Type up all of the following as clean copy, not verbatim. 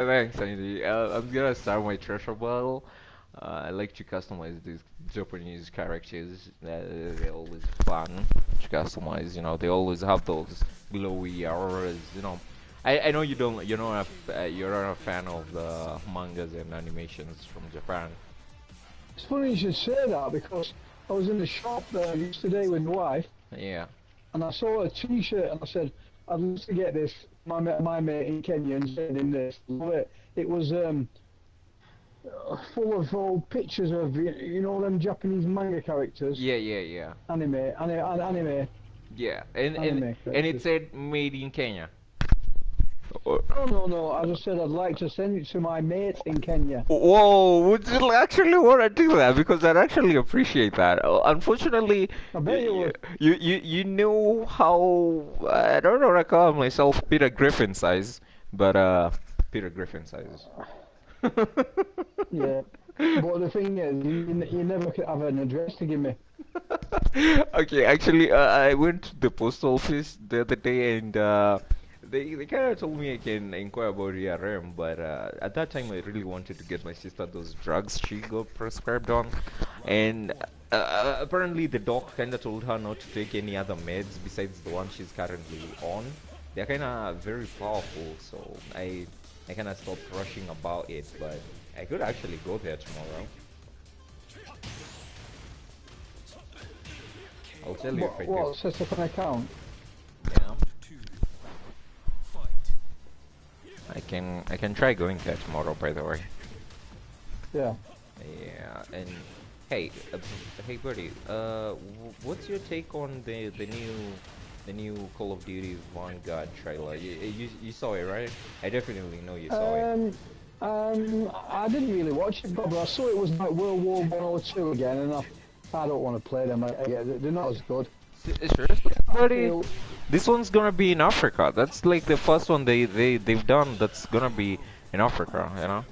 Thanks, Andy. I'm gonna start my treasure battle. I like to customize these Japanese characters. They're always fun to customize. You know, they always have those glowy auras. You know, I know you're not a fan of the mangas and animations from Japan. It's funny you should say that because I was in the shop there yesterday with my wife Yeah. and I saw a T-shirt and I said, I'd love to get this. My mate in Kenya and said in this, love it. It was full of old pictures of you know them Japanese manga characters, Yeah, yeah, yeah, yeah. And it characters. said made in Kenya. No. I just said I'd like to send it to my mate in Kenya. Whoa, would you actually want to do that? Because I'd actually appreciate that. Unfortunately, I bet you would. you know how I don't know. I call myself Peter Griffin size, but Peter Griffin size. Yeah. But the thing is, you never could have an address to give me. Okay, actually, I went to the post office the other day and they kind of told me I can inquire about ERM, but at that time I really wanted to get my sister those drugs she got prescribed on, and apparently the doc kind of told her not to take any other meds besides the one she's currently on. They're kind of very powerful, so I kind of stopped rushing about it, but I could actually go there tomorrow. I'll tell you if I do. What set up an account? Yeah. I can try going there tomorrow, by the way. Yeah. Yeah, and hey, hey buddy, what's your take on the new Call of Duty Vanguard trailer? You saw it, right? I definitely know you saw it. I didn't really watch it, but I saw it was like World War One or Two again, and I don't want to play them. They're not as good. Seriously, I buddy? feel, This one's gonna be in Africa. That's like the first one they've done that's gonna be in Africa, you know?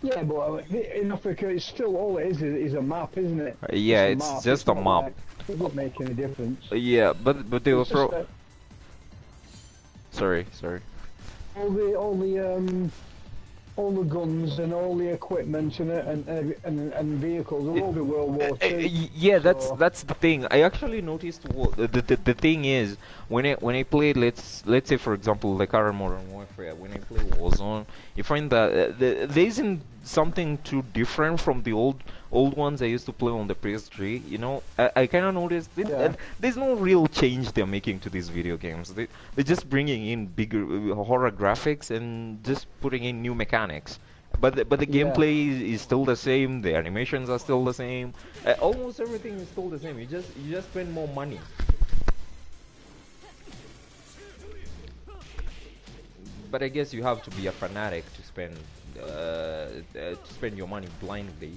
yeah, but in Africa, it's still all it is a map, isn't it? Yeah, Just a it's map. just It's a not map. like it doesn't make any difference. Yeah, but they will It's just throw. Sorry. all the all the guns and all the equipment and vehicles will all be World War Two. Yeah, So that's the thing. I actually noticed the thing is when I play let's say for example the current Modern Warfare when I play Warzone, you find that there isn't something too different from the old ones I used to play on the PS3. You know, I kind of noticed yeah, there's no real change they're making to these video games. They're just bringing in bigger horror graphics and just putting in new mechanics. But the yeah. gameplay is still the same. The animations are still the same. Almost everything is still the same. You just spend more money. But I guess you have to be a fanatic to spend your money blindly.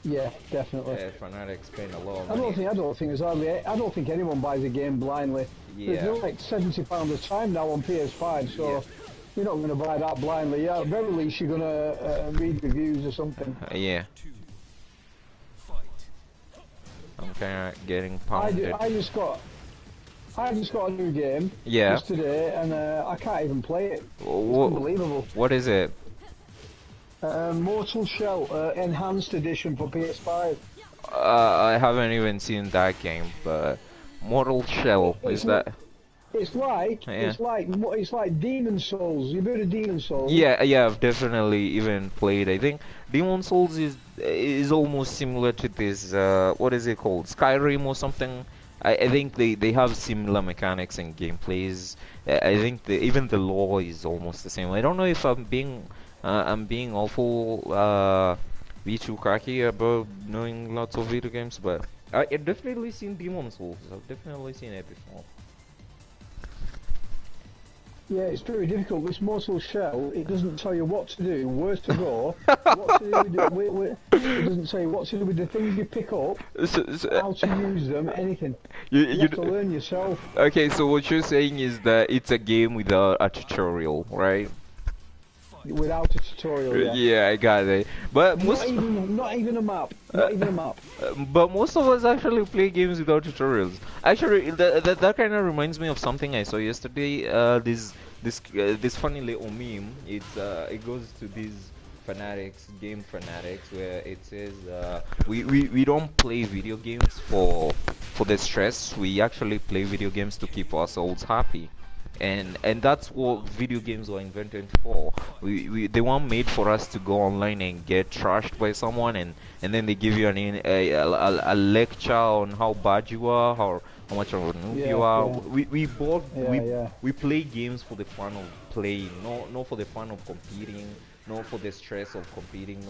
Yeah, definitely. Fanatics spend a lot of I don't money. think I don't think there's hardly I don't think anyone buys a game blindly. They're Yeah, like £70 a time now on PS5, yeah, so you're not going to buy that blindly. Yeah, at very least you're going to read reviews or something. yeah. I'm kind of getting I, pounded. I just got I just got a new game Yeah. just today, and I can't even play it. It's What unbelievable. what is it? Mortal Shell Enhanced Edition for PS5. I haven't even seen that game, but Mortal Shell is It's that? it's like Yeah. it's like Demon Souls. You heard of Demon Souls? Yeah, I've definitely even played. I think Demon Souls is almost similar to this. What is it called? Skyrim or something. I think they have similar mechanics and gameplays. I think even the lore is almost the same. I don't know if I'm being awful V2 cocky about knowing lots of video games, but I've definitely seen Demon Souls. I've definitely seen it before. Yeah, it's very difficult. This Mortal Shell, it doesn't tell you what to do, where to go, what to do it doesn't say what to do with the things you pick up, So, how to use them, anything. you, You you have to learn yourself okay, so what you're saying is that it's a game without a tutorial, right? without a tutorial. Yeah. Yeah, I got it. But most Not even a map. uh, Not even a map. but most of us actually play games without tutorials. Actually, that kind of reminds me of something I saw yesterday. This this funny little meme. It goes to these fanatics, game fanatics, where it says we don't play video games for the stress. We actually play video games to keep ourselves happy. And that's what video games were invented for. They weren't made for us to go online and get trashed by someone, and then they give you a lecture on how bad you are, how much of a noob you Yeah, are. yeah, We play games for the fun of playing, not for the fun of competing, not for the stress of competing,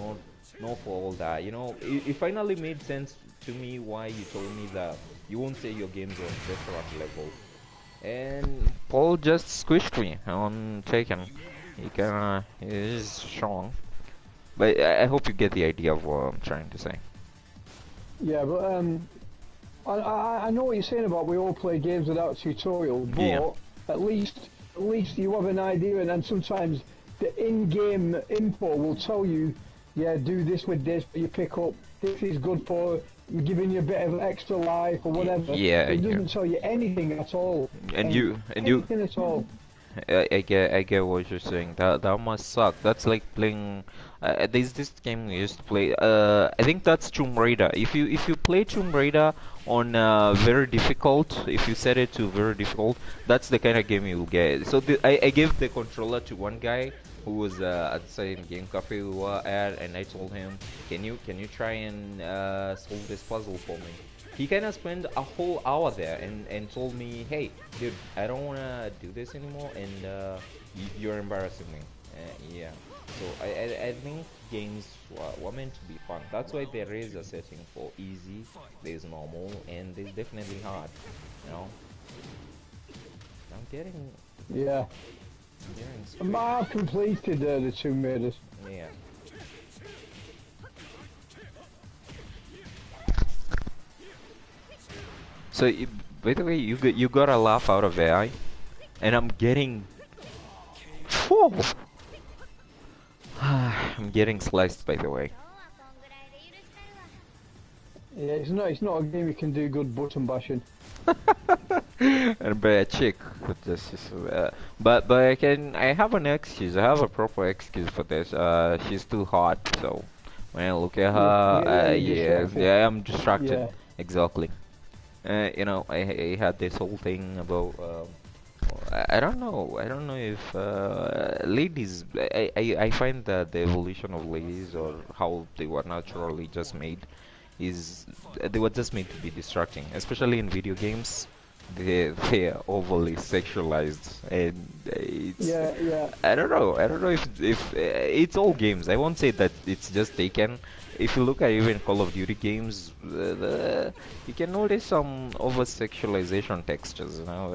not for all that. You know, it finally made sense to me why you told me that you won't say your games are veteran level. And Paul just squished me on Taken. He's strong. But I hope you get the idea of what I'm trying to say. yeah. But I know what you're saying about we all play games without tutorial, but Yeah. at least you have an idea, and then sometimes the in-game info will tell you, yeah, do this with this, but you pick up this is good for giving you a bit of extra life or whatever. Yeah, It yeah. doesn't tell you anything at all. And you, Anything at all. I get what you're saying. That must suck. That's like playing. There's this game we used to play. I think that's Tomb Raider. If you play Tomb Raider on very difficult, if you set it to very difficult, that's the kind of game you'll get. So I gave the controller to one guy who was at the same game cafe we were at, and I told him, can you try and solve this puzzle for me? He kind of spent a whole hour there and told me, hey, dude, I don't want to do this anymore, and you're embarrassing me. Yeah. So I think games were meant to be fun. That's why there is a setting for easy, there's normal, and there's definitely hard. You know. I'm getting Yeah. I've completed the Tomb Raiders. Yeah. So, by the way, you got a laugh out of AI, and I'm getting. Whew. I'm getting sliced, by the way. Yeah, it's not a game you can do good button bashing. And by a chick, but I have an excuse. I have a proper excuse for this. She's too hot, so when I look at her, You're yeah, distracted. yeah, I'm distracted. Yeah. Exactly. I had this whole thing about I don't know. I don't know if ladies. I find that the evolution of ladies or how they were naturally just made is they were just made to be distracting, especially in video games. They're overly sexualized, and it's Yeah, yeah. I don't know if it's all games. I won't say that it's just Taken. If you look at even Call of Duty games, you can notice some over sexualization textures. You know,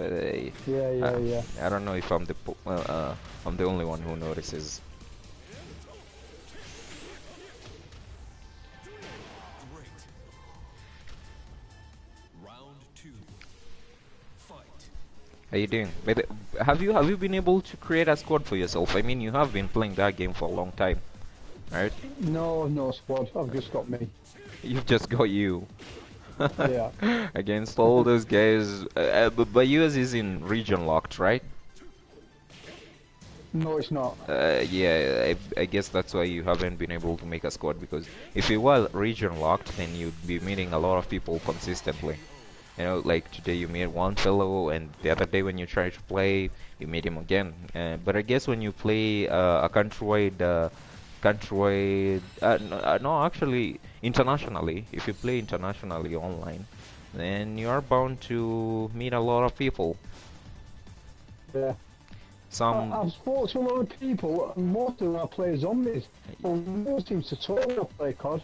Yeah. I don't know if I'm the only one who notices. How you doing? Have you been able to create a squad for yourself? I mean, you have been playing that game for a long time, right? No squad. I've just got me. You've just got you. Yeah. Against all those guys. But yours is in region locked, right? No, it's not. Yeah, I guess that's why you haven't been able to make a squad, because if you were region locked, then you'd be meeting a lot of people consistently. You know, like today you meet one fellow, and the other day when you try to play, you meet him again. But I guess when you play a no, actually, internationally, if you play internationally online, then you are bound to meet a lot of people. Yeah. Some, I've spoken to a lot of people, and most of them are playing zombies. Well, most seems to totally not play COD.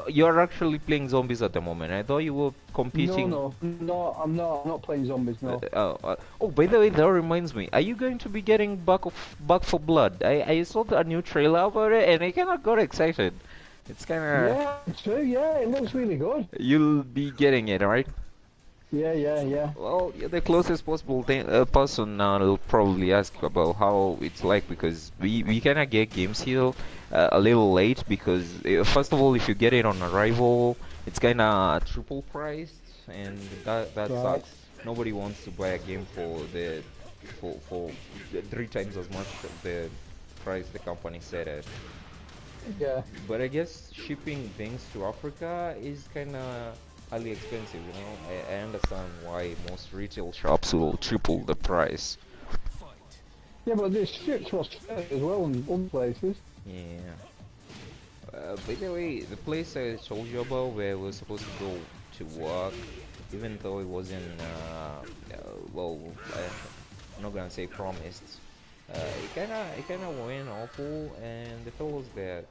you're actually playing zombies at the moment. I thought you were competing. No, I'm not. I'm not playing zombies. No. Oh, by the way, that reminds me. Are you going to be getting Back for Blood? I saw a new trailer about it, and I kind of got excited. It's kind of. Yeah, true. Yeah, it looks really good. You'll be getting it, right? Yeah. Well, you're the closest possible person now will probably ask about how it's like, because we kind of get games here a little late, because first of all, if you get it on arrival, it's kind of triple priced, and that Right. sucks. Nobody wants to buy a game for the for 3 times as much of the price the company set it. Yeah. But I guess shipping things to Africa is kind of highly expensive, you know. I understand why most retail shops will triple the price. Yeah, but this ships was fair as well in other places. Yeah. By the way, the place I told you about where we were supposed to go to work, even though it wasn't, well, I'm not gonna say promised. It kinda went awful, and the fellows there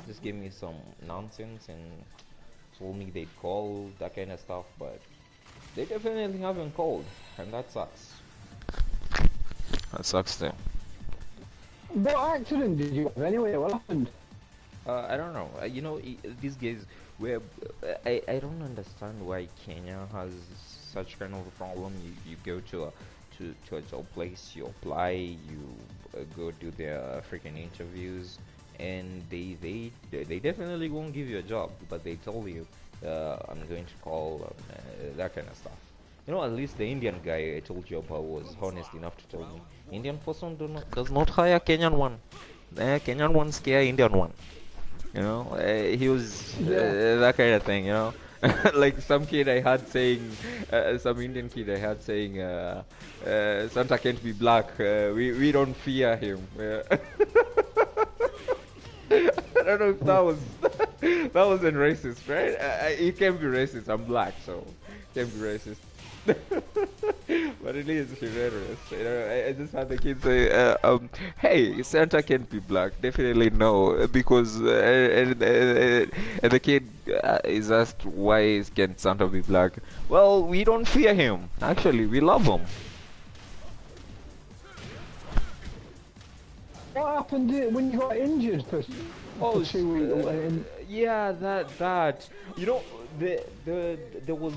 just gave me some nonsense and told me they'd call, that kind of stuff, but they definitely haven't called, and that sucks. That sucks then. What accident did you have anyway? What happened? I don't know. You know, these guys, where I don't understand why Kenya has such kind of a problem. You go to a job place, you apply, you go do their freaking interviews, and they definitely won't give you a job, but they tell you, I'm going to call, that kind of stuff. You know, at least the Indian guy I told you about was honest enough to tell me Indian person does not hire Kenyan one. Kenyan one scare Indian one. You know, he was Yeah. that kind of thing. You know, like some kid I had saying, some Indian kid I had saying, Santa can't be black. We don't fear him. I don't know if that was that wasn't racist, right? It can be racist. I'm black, so it can be racist. But it is hilarious. You know, I just had the kid say, "Hey, Santa can't be black." Definitely no, because and the kid is asked, "Why can Santa be black?" Well, we don't fear him. Actually, we love him. What happened when you got injured for Oh, 2 weeks? yeah, that. You know, there was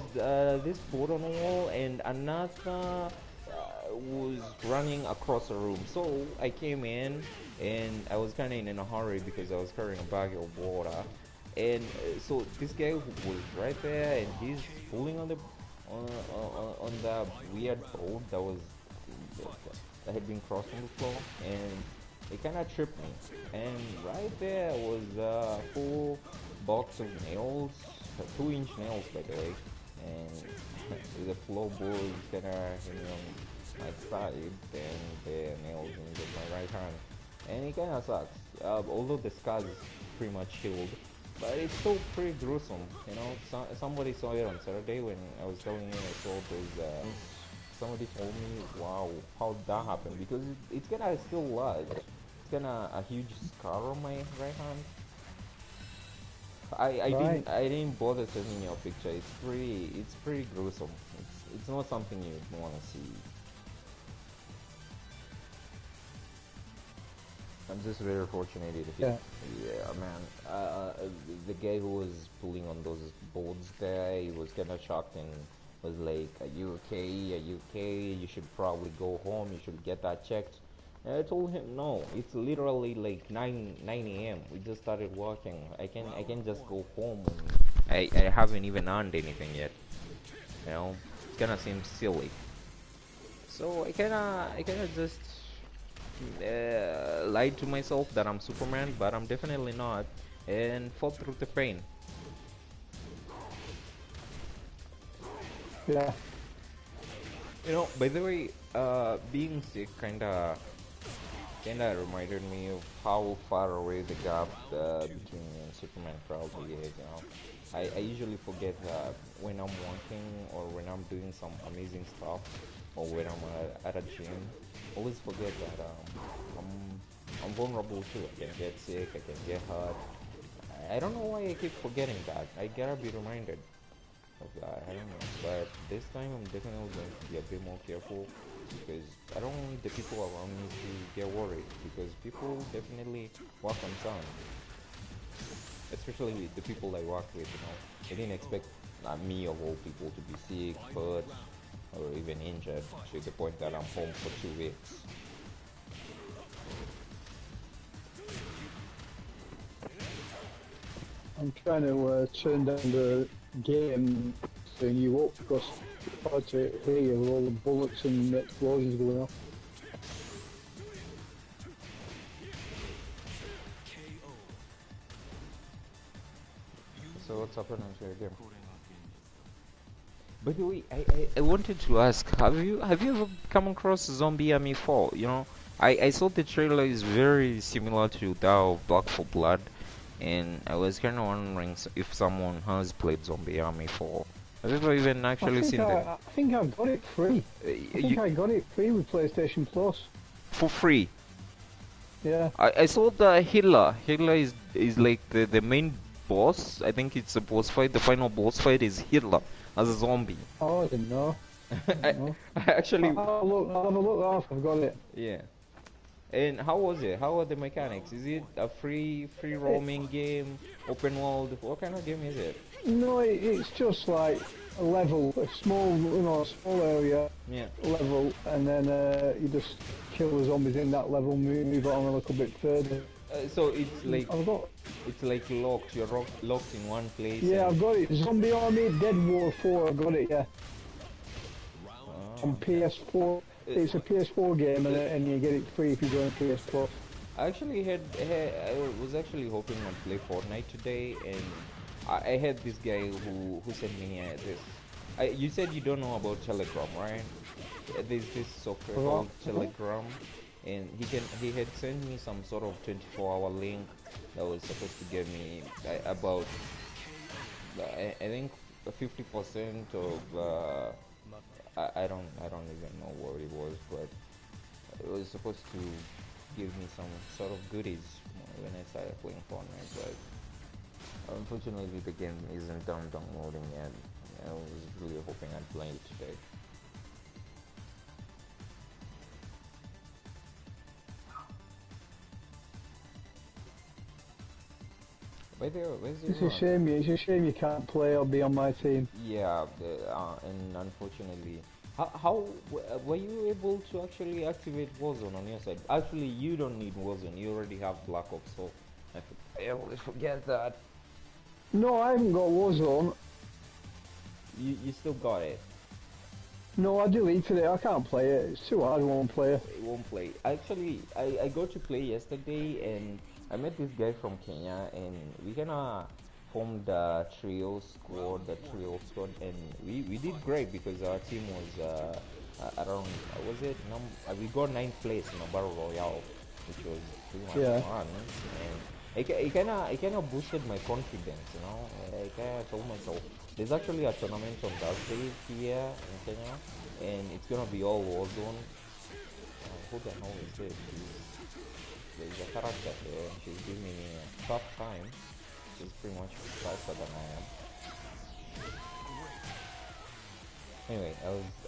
this board on the wall, and another was running across the room. So I came in, and I was kind of in a hurry because I was carrying a bag of water, and so this guy was right there, and he's pulling on the on the weird board that had been crossed on the floor, and it kind of tripped me. And right there was a full box of nails, 2-inch nails by the way, and the floorboards kind of hanging on my side, and the nails in my right hand, and it kind of sucks. Although the scars pretty much healed, but it's still pretty gruesome. You know, somebody saw it on Saturday when I was telling you I saw those. Somebody told me, wow, how that happened, because it's kinda still large. It's kinda a huge scar on my right hand. Right. I didn't bother sending you a picture. It's pretty gruesome. It's not something you'd want to see. I'm just very fortunate if it, Yeah. yeah, man. The guy who was pulling on those boards there, he was kind of shocked and was like, "Are you okay? Are you okay? You should probably go home. You should get that checked." And I told him, "No, it's literally like 9 a.m. We just started working. I can just go home. I haven't even earned anything yet. You know, it's gonna seem silly." So I kinda just lied to myself that I'm Superman, but I'm definitely not, and fought through the pain. Yeah. You know, by the way, being sick kinda reminded me of how far away the gap between me and Superman probably is. You know, I usually forget that when I'm working or when I'm doing some amazing stuff or when I'm at a gym. Always forget that I'm vulnerable too. I can get sick. I can get hurt. I don't know why I keep forgetting that. I gotta be reminded of that. I don't know, but this time I'm definitely going to be a bit more careful because I don't want the people around me to get worried, because people definitely walk on sun, especially the people I work with. You know, I didn't expect me of all people to be sick, hurt, or even injured to the point that I'm home for 2 weeks. I'm trying to turn down the game thing you up because it's hard to hear with all the bullets and explosions going off. So what's happening to your game? By the way, I wanted to ask, have you ever come across Zombie Army 4? You know, I saw the trailer is very similar to that of Black for Blood, and I was kind of wondering if someone has played Zombie Army 4. Have you ever even actually seen the I think I got it free. I think I got it free with PlayStation Plus. for free? Yeah. I saw the Hitler. Hitler is like the main boss. I think it's a boss fight. The final boss fight is Hitler as a zombie. Oh, I didn't know. I, I actually I'll have a look off. I've got it. yeah. And how was it? How are the mechanics? Is it a free roaming game, open world? What kind of game is it? No, it's just like a level, a small, a small area, Yeah. level, and then you just kill the zombies in that level, move on a little bit further. So it's like I've got, locked. You're locked in one place. yeah, and- I've got it. Zombie Army Dead War 4, I've got it, yeah. On PS4. It's a PS4 game, and you get it free if you go on PS Plus. I actually I was actually hoping I'd play Fortnite today, and I had this guy who sent me this. You said you don't know about Telegram, right? There's this software called Telegram, and he had sent me some sort of 24-hour link that was supposed to give me about I think 50% of I don't even know what it was, but it was supposed to give me some sort of goodies when I started playing Fortnite, but unfortunately the game isn't done downloading yet. I was really hoping I'd play it today. By the way, where's It's a shame. It's a shame you can't play or be on my team. Yeah, and unfortunately, how were you able to actually activate Warzone on your side? Actually, you don't need Warzone. You already have Black Ops, so I always forget that. No, I haven't got Warzone. You still got it. No, I deleted it. I can't play it. It's too hard. I won't play it. It won't play. Actually, I got to play yesterday, and I met this guy from Kenya, and we kinda formed the trio squad, and we did great because our team was around. Was it? We got 9th place in a battle royale, which was pretty much fun, and it kind of boosted my confidence. You know, I kind of told myself there's actually a tournament on Thursday here in Kenya, and it's gonna be all Warzone. Who the hell is this? There's a character here, and she's giving me a tough time. She's pretty much faster than I am. Anyway,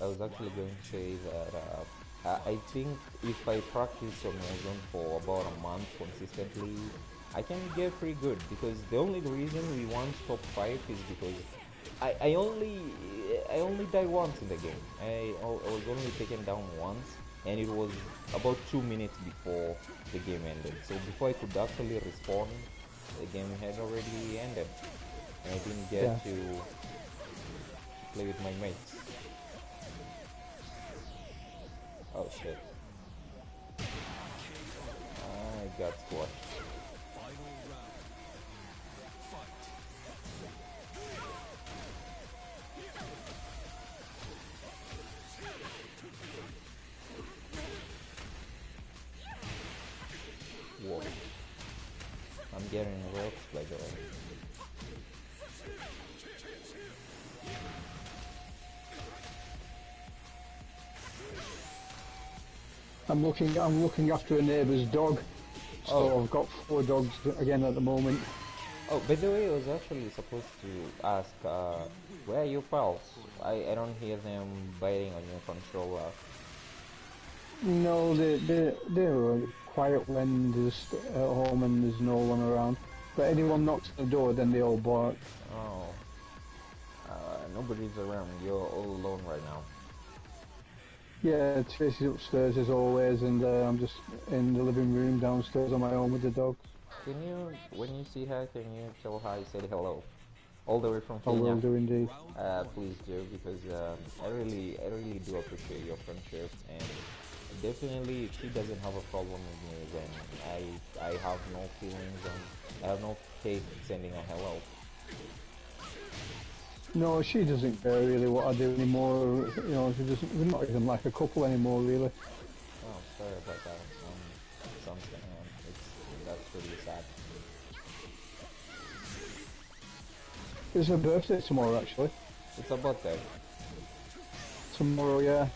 I was actually going to say that I think if I practice on Warzone for about a month consistently, I can get pretty good, because the only reason we want top 5 is because I only died once in the game. I was only taken down once, and it was about 2 minutes before the game ended. So before I could actually respawn, the game had already ended, and I didn't get to play with my mates. Oh shit. I got squashed. Whoa. I'm getting ropes, by the way. I'm looking after a neighbour's dog. So I've got 4 dogs again at the moment. Oh, by the way, I was actually supposed to ask, where are your pals? I don't hear them biting on your controller. No, they're quiet when there's at home and there's no one around. But anyone knocks on the door, then they all bark. Oh. Nobody's around. You're all alone right now. Yeah, Tracy's upstairs as always, and I'm just in the living room downstairs on my own with the dogs. Can you, when you see her, can you tell her I said hello? All the way from I Kenya. will do indeed. Please do, because I really do appreciate your friendship, and definitely if she doesn't have a problem with me, then I have no feelings, and I have no hate sending a hello. No, she doesn't care really what I do anymore. You know, she doesn't. We're not even like a couple anymore, really. Oh, sorry about that. Something. That's really sad. It's her birthday tomorrow, actually. It's about that. Tomorrow, yeah.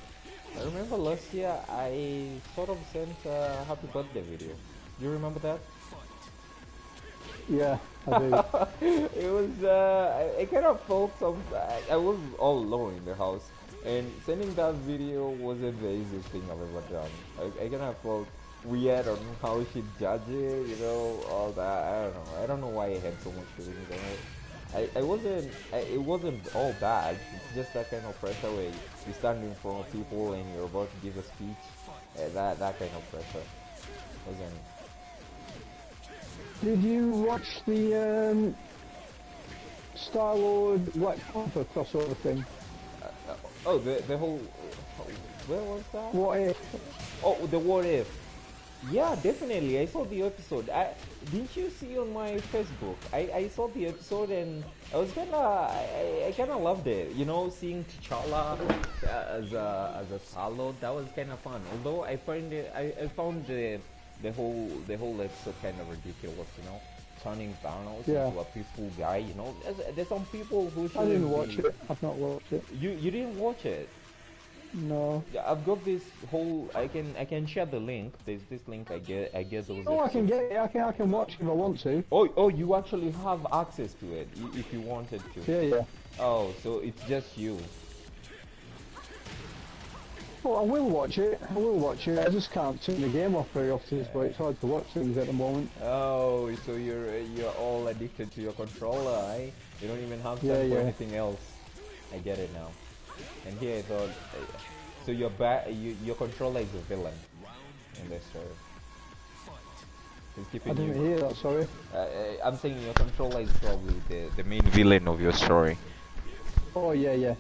I remember last year I sort of sent a happy birthday video. Do you remember that? Yeah, I do. It was I kind of felt I was all alone in the house, and sending that video wasn't the easiest thing I've ever done. I kind of felt weird on how she judged it, you know, all that. I don't know why I had so much feelings on it. I wasn't it wasn't all bad. It's just that kind of pressure where you stand in front of people and you're about to give a speech. That kind of pressure wasn't. Did you watch the Star-Lord Black Panther crossover thing? Oh, the whole. Where was that? What if? Oh, the what if. Yeah, definitely. I saw the episode. Didn't you see on my Facebook? I saw the episode and I was I kind of loved it. You know, seeing T'Challa as a Star-Lord, that was kind of fun. Although I found the whole episode kind of ridiculous. You know, turning Thanos into a peaceful guy. You know, there's some people who I didn't shouldn't watch be. it. I've not watched it. You didn't watch it. No. Yeah, I've got this whole. I can share the link. There's this link. I get those. Oh, I can episodes. get it. I can watch it if I want to. Oh, you actually have access to it if you wanted to. Yeah, yeah. Oh, so it's just you. Well, I will watch it. I will watch it. I just can't turn the game off very often, but it's hard to watch things at the moment. Oh, so you're all addicted to your controller, eh? You don't even have time Yeah, for yeah. anything else. I get it now. And here I thought, so your controller is a villain in this story. He's I keeping didn't you. hear that, sorry. I'm saying your controller is probably the main villain of your story. Oh, yeah, yeah.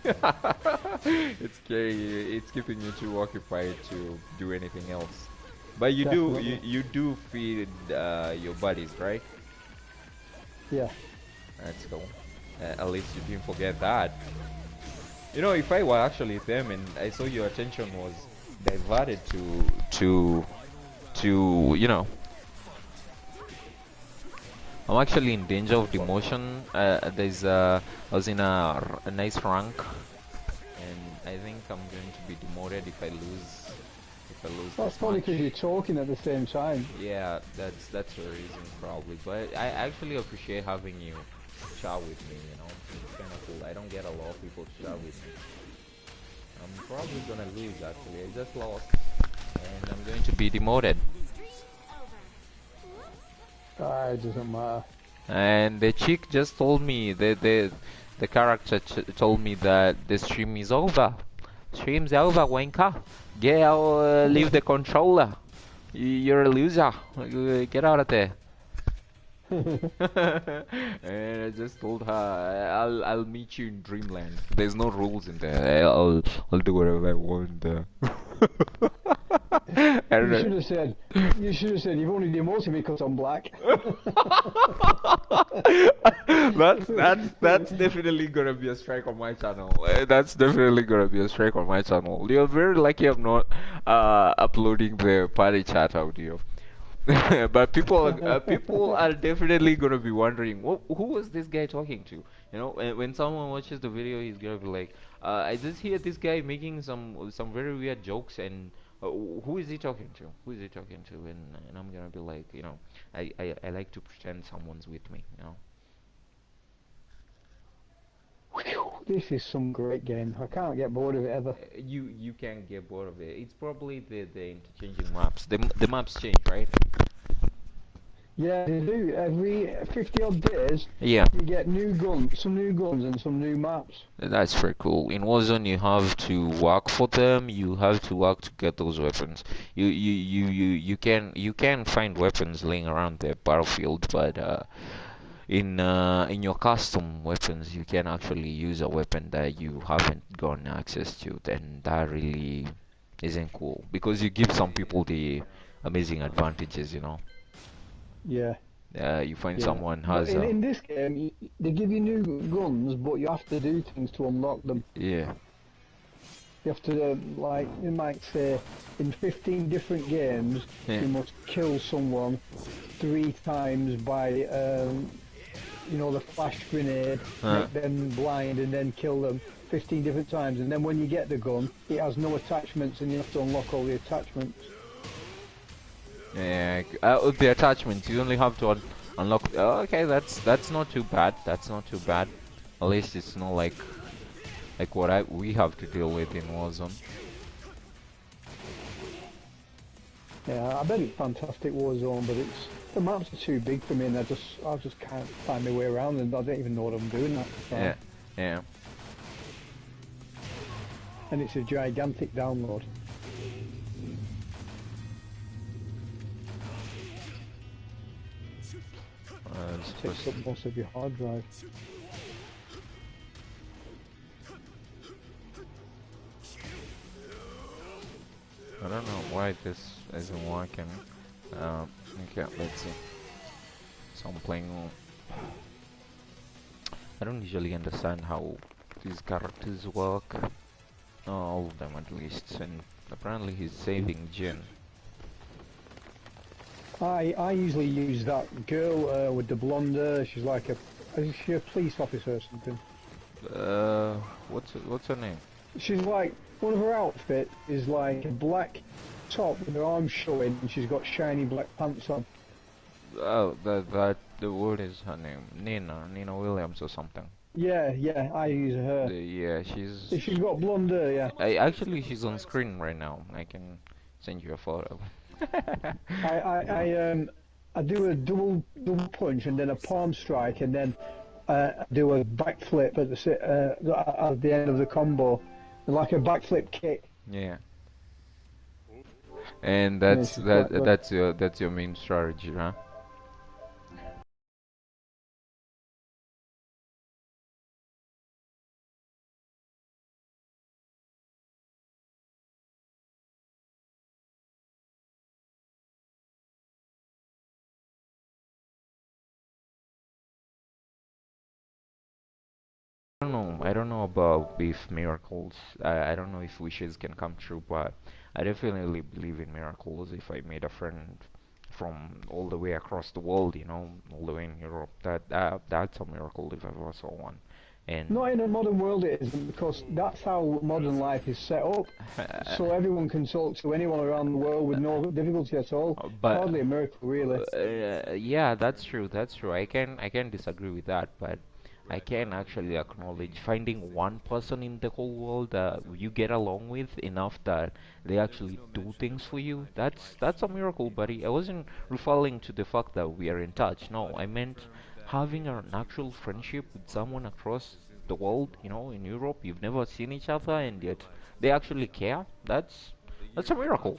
It's scary. It's keeping you too occupied to do anything else. But Definitely. you do feed your buddies, right? Yeah. That's cool. At least you didn't forget that. You know, if I were actually them and I saw your attention was diverted to you know, I'm actually in danger of demotion. I was in a nice rank, and I think I'm going to be demoted if I lose That's this probably match. because you're talking at the same time. Yeah, that's the reason probably. But I actually appreciate having you chat with me. You know, it's kind of cool. I don't get a lot of people to chat with me. I'm probably gonna lose actually. I just lost, and I'm going to be demoted. Ah, it doesn't matter. And the chick just told me the character told me that the stream is over. Stream's over, wanker. Get out, leave the controller. You're a loser. Get out of there. And I just told her I'll meet you in Dreamland. There's no rules in there. I'll do whatever I want. I don't You know. should have said, you've only demoted me because I'm black. That's definitely gonna be a strike on my channel. That's definitely gonna be a strike on my channel. You're very lucky I'm not uploading the party chat audio. But people are definitely gonna be wondering, who was this guy talking to? You know, when someone watches the video, he's gonna be like, I just hear this guy making some very weird jokes, and who is he talking to? Who is he talking to? And I'm gonna be like, you know, I like to pretend someone's with me, you know. This is some great game. I can't get bored of it ever. You can't get bored of it. It's probably the interchanging maps. The maps change, right? Yeah, they do. Every 50 odd days, Yeah. you get some new guns and some new maps. That's very cool. In Warzone, you have to work for them. You have to work to get those weapons. You can find weapons laying around the battlefield, but in your custom weapons, you can actually use a weapon that you haven't gotten access to. Then that really isn't cool because you give some people the amazing advantages, you know. Yeah. You find Yeah. someone But has in this game, they give you new guns, but you have to do things to unlock them. yeah. You have to, like, you might say, in 15 different games, Yeah. you must kill someone 3 times by, the flash grenade, Uh, make them blind, and then kill them 15 different times. And then when you get the gun, it has no attachments, and you have to unlock all the attachments. yeah. With the attachments, you only have to unlock. Oh, okay, that's not too bad. That's not too bad. At least it's not like what we have to deal with in Warzone. Yeah, I bet it's fantastic Warzone, but the maps are too big for me, and I just can't find my way around, and I don't even know what I'm doing half the Yeah, time. yeah. And it's a gigantic download. Takes up most of your hard drive. I don't know why this isn't working. Okay, let's see. So I'm playing. I don't usually understand how these characters work. All of them at least. And apparently he's saving Jin. I usually use that girl with the blonde hair. She's like is she a police officer or something? What's her name? She's like, one of her outfit is like a black top with her arms showing, and she's got shiny black pants on. Oh, the word is her name. Nina Williams or something. Yeah, I use her. Yeah, She's got blonde hair, yeah. Actually, she's on screen right now. I can send you a photo. I do a double punch and then a palm strike, and then do a backflip at the end of the combo, like a backflip kick. Yeah. And Yeah, she's quite good. that's your main strategy, huh? I don't know about if miracles. I don't know if wishes can come true, but I definitely believe in miracles. If I made a friend from all the way across the world, all the way in Europe, that's a miracle if I ever saw one. And Not in a modern world it isn't, because that's how modern life is set up. So everyone can talk to anyone around the world with no difficulty at all. but Hardly a miracle, really. yeah, that's true. That's true. I can disagree with that, but I can actually acknowledge finding one person in the whole world that you get along with enough that they actually do things for you. That's a miracle, buddy. I wasn't referring to the fact that we are in touch. No, I meant having an actual friendship with someone across the world, in Europe. You've never seen each other, and yet they actually care. That's a miracle.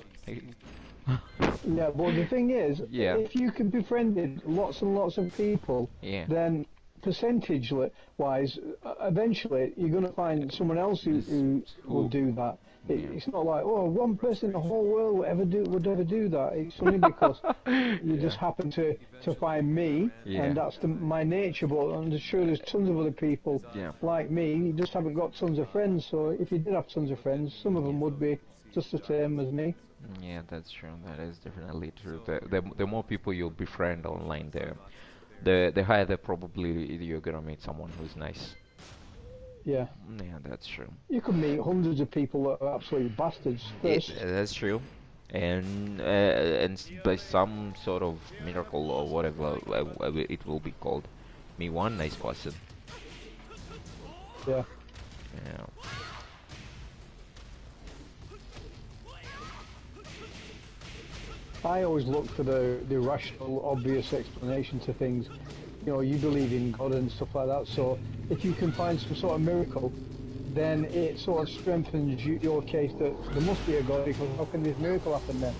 Yeah, but the thing is, Yeah, if you can befriended lots and lots of people, yeah. then percentage-wise, eventually you're going to find someone else who will Who? do that. Yeah. It's not like, oh, one person in the whole world would ever do that. It's only because you Yeah. just happen to find me, Yeah. and that's my nature. But I'm sure there's tons of other people Yeah. like me. You just haven't got tons of friends. So if you did have tons of friends, some of them would be just the same as me. Yeah, that's true. That is definitely true. The more people you'll befriend online, the higher the probability you're gonna meet someone who's nice. Yeah. Yeah, that's true. You could meet hundreds of people that are absolute bastards first. That's true. And by some sort of miracle or whatever it will be called, me one nice person. Yeah. Yeah. I always look for the rational, obvious explanation to things. You know, you believe in God and stuff like that, so if you can find some sort of miracle, then it sort of strengthens your case that there must be a God, because how can this miracle happen then?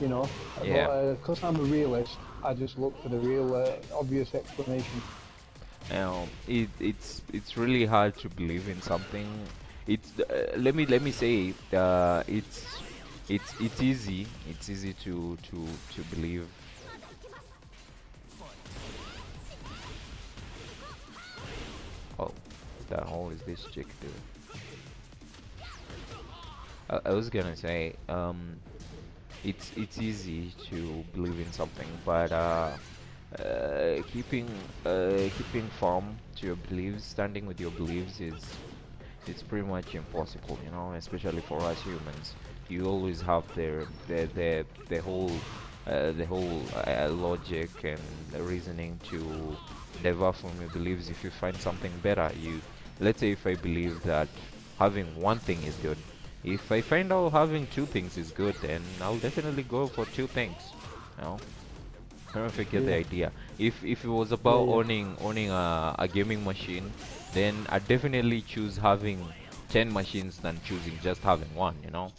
You know? Yeah. But because I'm a realist, I just look for the real, obvious explanation. It's really hard to believe in something. It's let me say it's easy to believe hell is this chick do? I was gonna say, it's easy to believe in something, but keeping keeping firm to your beliefs, standing with your beliefs is it's pretty much impossible, you know, especially for us humans. You always have the whole logic and reasoning to divert from your beliefs if you find something better. Let's say if I believe that having one thing is good, if I find out having two things is good, then I'll definitely go for two things. You know, I don't know if you get the Yeah, idea. If it was yeah, about yeah, owning a gaming machine, then I definitely choose having 10 machines than choosing just having one, you know?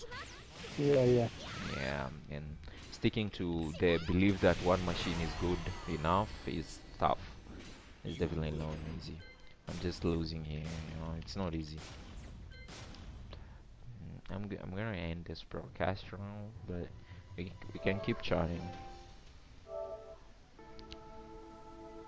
yeah, yeah. Yeah, and sticking to the belief that one machine is good enough is tough. It's definitely not easy. I'm just losing here, you know, it's not easy. I'm gonna end this broadcast now, but we can keep chatting.